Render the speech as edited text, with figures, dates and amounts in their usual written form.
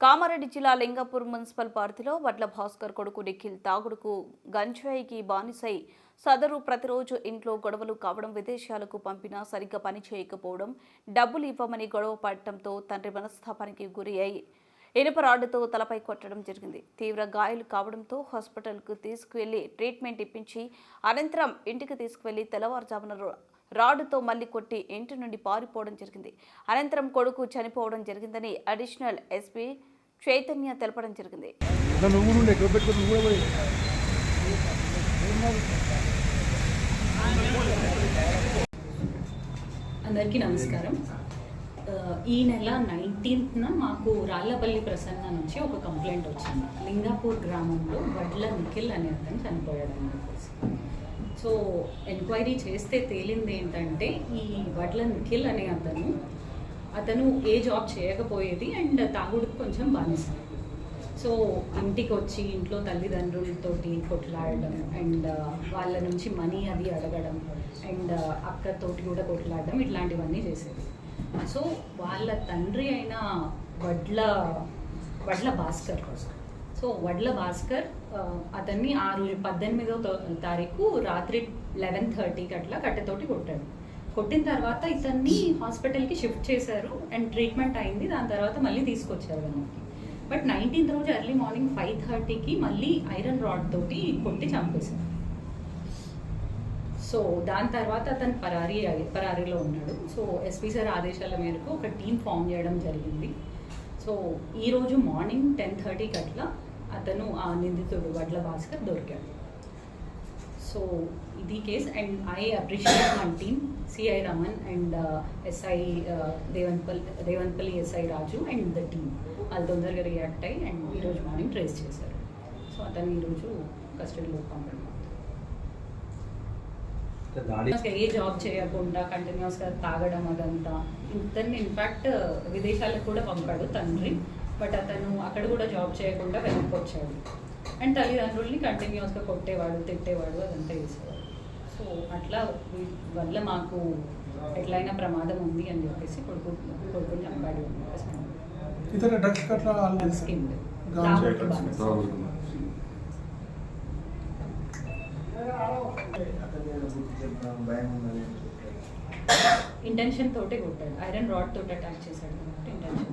కామారెడ్డి జిల్లా లింగాపూర్ మున్సిపల్ పరిధిలో వడ్ల భాస్కర్ కొడుకు నిఖిల్ తాగుడుకు గంజాయికి బానిసై సదరు ప్రతిరోజు ఇంట్లో గొడవలు కావడం, విదేశాలకు పంపినా సరిగ్గా పని చేయకపోవడం, డబ్బులు ఇవ్వమని గొడవ పడటంతో తండ్రి మనస్తాపానికి గురి అయి ఇనుప రాడ్డుతో తలపై కొట్టడం జరిగింది. తీవ్ర గాయాలు కావడంతో హాస్పిటల్కు తీసుకువెళ్లి ట్రీట్మెంట్ ఇప్పించి అనంతరం ఇంటికి తీసుకువెళ్లి తెల్లవారుజామున రాడ్డుతో మళ్లీ కొట్టి ఇంటి నుండి పారిపోవడం జరిగింది. అనంతరం కొడుకు చనిపోవడం జరిగిందని అడిషనల్ ఎస్పీ చైతన్య తెలపడం జరిగింది. అందరికీ నమస్కారం. ఈ నెల 19న మాకు రాళ్లపల్లి ప్రసన్న నుంచి ఒక కంప్లైంట్ వచ్చింది. లింగాపూర్ గ్రామంలో వడ్ల నిఖిల్ అనే అతను చనిపోయాడని చెప్పేసి. సో ఎంక్వైరీ చేస్తే తేలింది ఏంటంటే, ఈ వడ్ల నిఖిల్ అనే అతను ఏ జాబ్ చేయకపోయేది అండ్ తాగుడుకు కొంచెం బానిస. సో ఇంటికి వచ్చి ఇంట్లో తల్లిదండ్రులతోటి కొట్లాడడం అండ్ వాళ్ళ నుంచి మనీ అది అడగడం అండ్ అక్కతోటి కూడా కొట్లాడడం, ఇట్లాంటివన్నీ చేసేది. సో వాళ్ళ తండ్రి అయిన వడ్ల భాస్కర్, సో వడ్ల భాస్కర్ అతన్ని ఆ రోజు 18వ తారీఖు రాత్రి 11:30కి అట్లా కట్టెతోటి కొట్టాడు. కొట్టిన తర్వాత ఇతన్ని హాస్పిటల్కి షిఫ్ట్ చేశారు అండ్ ట్రీట్మెంట్ అయింది. దాని తర్వాత మళ్ళీ తీసుకొచ్చారు మనకి. బట్ 19th రోజు ఎర్లీ మార్నింగ్ 5:30కి మళ్ళీ ఐరన్ రాడ్ తోటి కొట్టి చంపేశారు. సో దాని తర్వాత అతను పరారీలో ఉన్నాడు. సో ఎస్పీ సార్ ఆదేశాల మేరకు ఒక టీం ఫామ్ చేయడం జరిగింది. సో ఈరోజు మార్నింగ్ 10:30కి అట్లా అతను ఆ నిందితుడు వడ్ల భాస్కర్ దొరికాడు. సో ఇది case and I appreciate my team, CI Raman and SI Revanthpalli SI Raju and the team. వాళ్ళు తొందరగా రియాక్ట్ అయ్యి అండ్ ఈరోజు మార్నింగ్ ట్రేస్ చేశారు. సో అతను ఈరోజు కస్టడీలో పంపడం. ఏ జాబ్ చేయకుండా కంటిన్యూస్గా తాగడం అదంతా. ఇతన్ని ఇన్ఫ్యాక్ట్ విదేశాలకు కూడా పంపాడు తండ్రి. బట్ అతను అక్కడ కూడా జాబ్ చేయకుండా వెనక్కి వచ్చాడు అండ్ తల్లిదండ్రుల్ని కంటిన్యూస్గా కొట్టేవాడు, తిట్టేవాడు, అదంతా చేసేవాడు. సో అట్లా వల్ల మాకు ఎట్లయినా ప్రమాదం ఉంది అని చెప్పేసి కొడుకుని చంపాడు. ఇంటెన్షన్ తోటే కొట్టాడు, ఐరన్ రాడ్ తోటి అటాక్ చేశాడు కాబట్టి ఇంటెన్షన్.